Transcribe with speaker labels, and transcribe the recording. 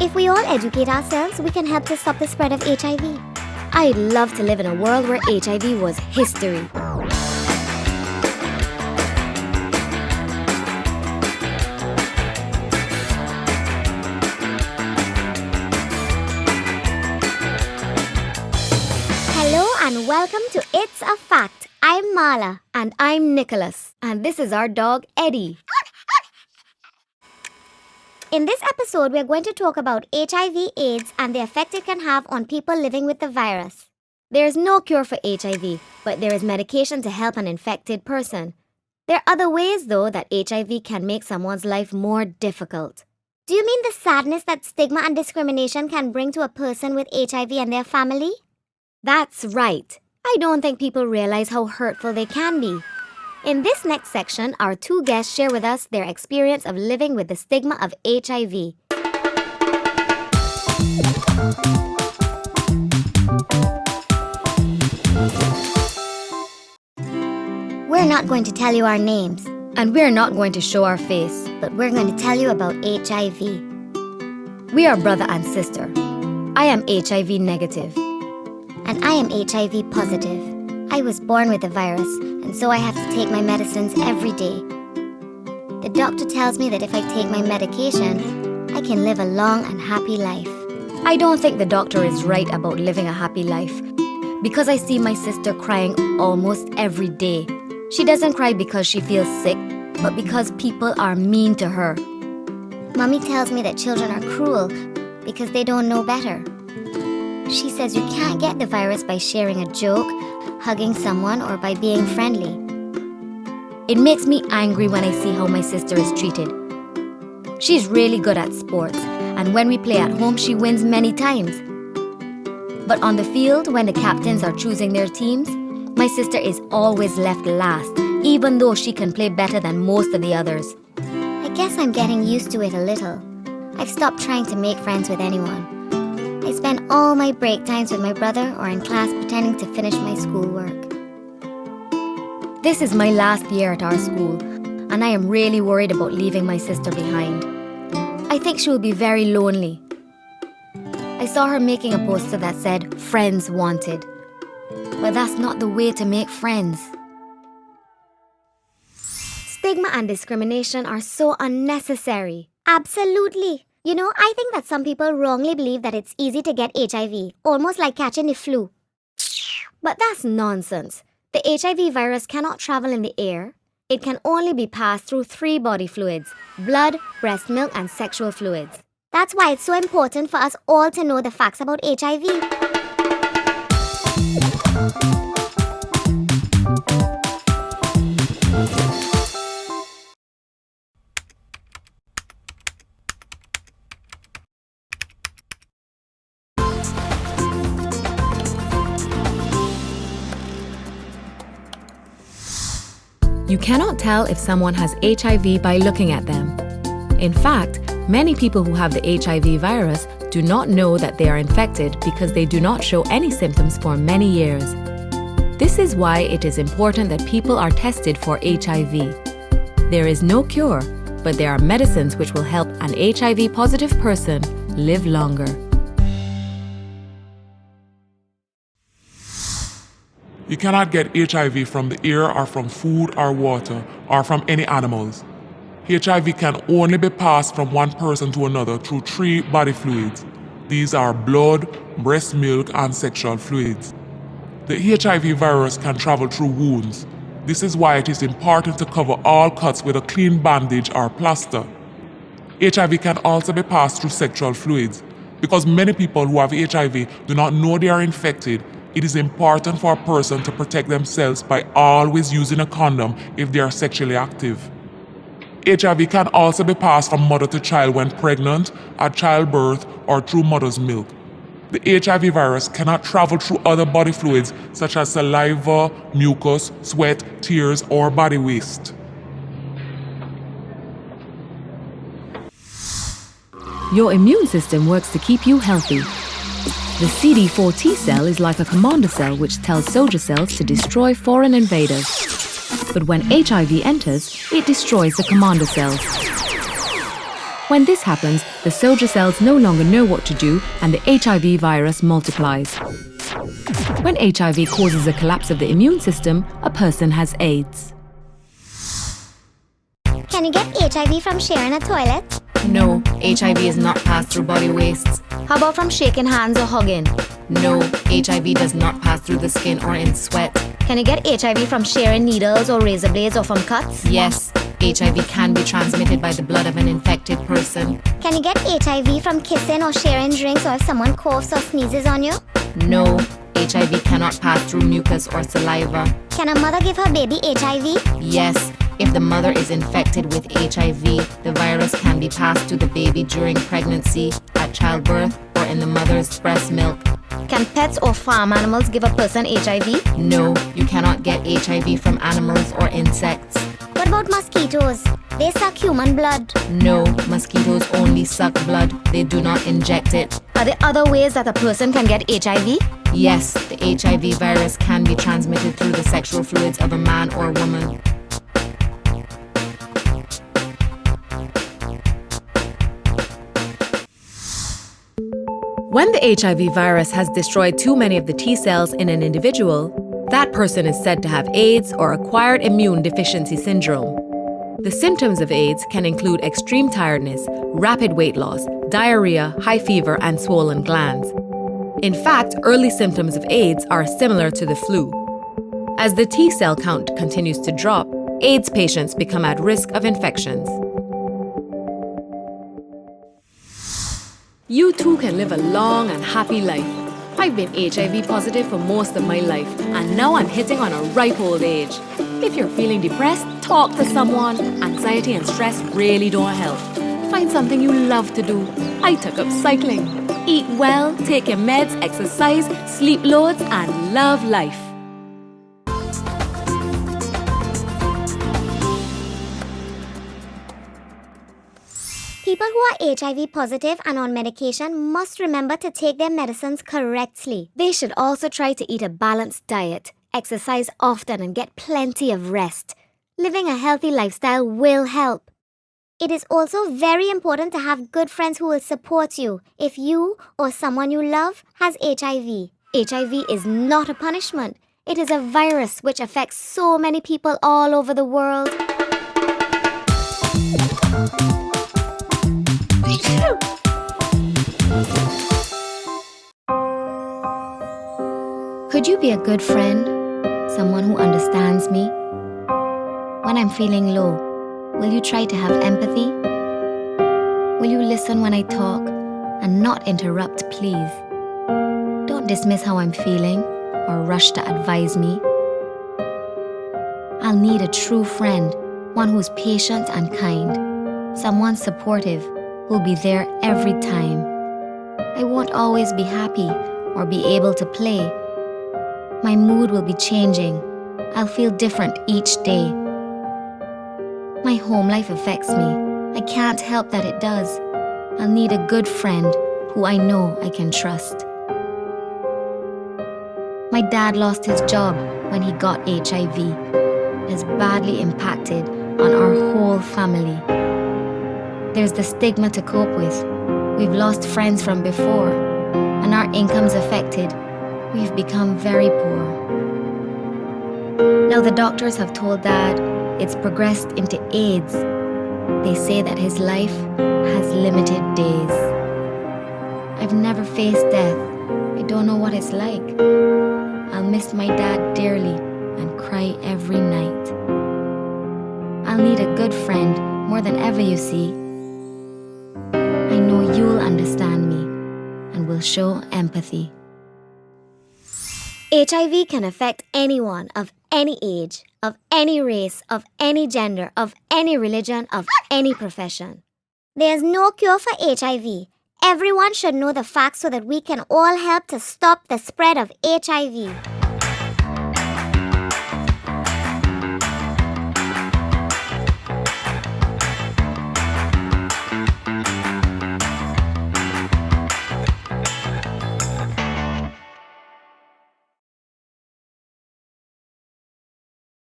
Speaker 1: If we all educate ourselves, we can help to stop the spread of HIV. I'd love to live in a world where HIV was history. Hello and welcome to It's a Fact. I'm Marla.
Speaker 2: And I'm Nicholas. And this is our dog, Eddie.
Speaker 1: In this episode, we're going to talk about HIV, AIDS, and the effect it can have on people living with the virus.
Speaker 2: There's no cure for HIV, but there is medication to help an infected person. There are other ways, though, that HIV can make someone's life more difficult.
Speaker 1: Do you mean the sadness that stigma and discrimination can bring to a person with HIV and their family?
Speaker 2: That's right. I don't think people realize how hurtful they can be. In this next section, our two guests share with us their experience of living with the stigma of HIV.
Speaker 1: We're not going to tell you our names.
Speaker 2: And we're not going to show our face.
Speaker 1: But we're going to tell you about HIV.
Speaker 2: We are brother and sister. I am HIV negative.
Speaker 1: And I am HIV positive. I was born with the virus, and so I have to take my medicines every day. The doctor tells me that if I take my medication, I can live a long and happy life.
Speaker 2: I don't think the doctor is right about living a happy life, because I see my sister crying almost every day. She doesn't cry because she feels sick, but because people are mean to her.
Speaker 1: Mommy tells me that children are cruel because they don't know better. She says you can't get the virus by sharing a joke, hugging someone, or by being friendly.
Speaker 2: It makes me angry when I see how my sister is treated. She's really good at sports, and when we play at home, she wins many times. But on the field, when the captains are choosing their teams, my sister is always left last, even though she can play better than most of the others.
Speaker 1: I guess I'm getting used to it a little. I've stopped trying to make friends with anyone. I spend all my break times with my brother or in class pretending to finish my schoolwork.
Speaker 2: This is my last year at our school, and I am really worried about leaving my sister behind. I think she will be very lonely. I saw her making a poster that said, "Friends wanted." But that's not the way to make friends. Stigma and discrimination are so unnecessary.
Speaker 1: Absolutely. You know, I think that some people wrongly believe that it's easy to get HIV, almost like catching the flu.
Speaker 2: But that's nonsense. The HIV virus cannot travel in the air. It can only be passed through 3 body fluids: blood, breast milk, and sexual fluids.
Speaker 1: That's why it's so important for us all to know the facts about HIV.
Speaker 3: You cannot tell if someone has HIV by looking at them. In fact, many people who have the HIV virus do not know that they are infected because they do not show any symptoms for many years. This is why it is important that people are tested for HIV. There is no cure, but there are medicines which will help an HIV-positive person live longer.
Speaker 4: You cannot get HIV from the air or from food or water or from any animals. HIV can only be passed from one person to another through 3 body fluids. These are blood, breast milk, and sexual fluids. The HIV virus can travel through wounds. This is why it is important to cover all cuts with a clean bandage or plaster. HIV can also be passed through sexual fluids. Because many people who have HIV do not know they are infected, it is important for a person to protect themselves by always using a condom if they are sexually active. HIV can also be passed from mother to child when pregnant, at childbirth, or through mother's milk. The HIV virus cannot travel through other body fluids such as saliva, mucus, sweat, tears, or body waste.
Speaker 3: Your immune system works to keep you healthy. The CD4 T cell is like a commander cell which tells soldier cells to destroy foreign invaders. But when HIV enters, it destroys the commander cells. When this happens, the soldier cells no longer know what to do and the HIV virus multiplies. When HIV causes a collapse of the immune system, a person has AIDS.
Speaker 1: Can you get HIV from sharing a toilet?
Speaker 3: No, HIV is not passed through body wastes.
Speaker 2: How about from shaking hands or hugging?
Speaker 3: No, HIV does not pass through the skin or in sweat.
Speaker 2: Can you get HIV from sharing needles or razor blades or from cuts?
Speaker 3: Yes, HIV can be transmitted by the blood of an infected person.
Speaker 1: Can you get HIV from kissing or sharing drinks or if someone coughs or sneezes on you?
Speaker 3: No, HIV cannot pass through mucus or saliva.
Speaker 1: Can a mother give her baby HIV?
Speaker 3: Yes, if the mother is infected with HIV, the virus can be passed to the baby during pregnancy, at childbirth, or in the mother's breast milk.
Speaker 2: Can pets or farm animals give a person HIV?
Speaker 3: No, you cannot get HIV from animals or insects.
Speaker 1: What about mosquitoes? They suck human blood.
Speaker 3: No, mosquitoes only suck blood. They do not inject it.
Speaker 2: Are there other ways that a person can get HIV?
Speaker 3: Yes, the HIV virus can be transmitted through the sexual fluids of a man or woman. When the HIV virus has destroyed too many of the T cells in an individual, that person is said to have AIDS or acquired immune deficiency syndrome. The symptoms of AIDS can include extreme tiredness, rapid weight loss, diarrhea, high fever, and swollen glands. In fact, early symptoms of AIDS are similar to the flu. As the T cell count continues to drop, AIDS patients become at risk of infections. You too can live a long and happy life. I've been HIV positive for most of my life, and now I'm hitting on a ripe old age. If you're feeling depressed, talk to someone. Anxiety and stress really don't help. Find something you love to do. I took up cycling. Eat well, take your meds, exercise, sleep loads, and love life.
Speaker 1: People who are HIV positive and on medication must remember to take their medicines correctly.
Speaker 2: They should also try to eat a balanced diet, exercise often, and get plenty of rest. Living a healthy lifestyle will help.
Speaker 1: It is also very important to have good friends who will support you if you or someone you love has HIV.
Speaker 2: HIV is not a punishment. It is a virus which affects so many people all over the world. Could you be a good friend? Someone who understands me? When I'm feeling low, will you try to have empathy? Will you listen when I talk and not interrupt, please? Don't dismiss how I'm feeling or rush to advise me. I'll need a true friend, one who's patient and kind, someone supportive who'll be there every time. I won't always be happy or be able to play. My mood will be changing. I'll feel different each day. My home life affects me. I can't help that it does. I'll need a good friend who I know I can trust. My dad lost his job when he got HIV. It has badly impacted on our whole family. There's the stigma to cope with. We've lost friends from before, and our income's affected. We've become very poor. Now the doctors have told Dad it's progressed into AIDS. They say that his life has limited days. I've never faced death. I don't know what it's like. I'll miss my dad dearly and cry every night. I'll need a good friend more than ever, you see. I know you'll understand me and will show empathy.
Speaker 1: HIV can affect anyone of any age, of any race, of any gender, of any religion, of any profession. There's no cure for HIV. Everyone should know the facts so that we can all help to stop the spread of HIV.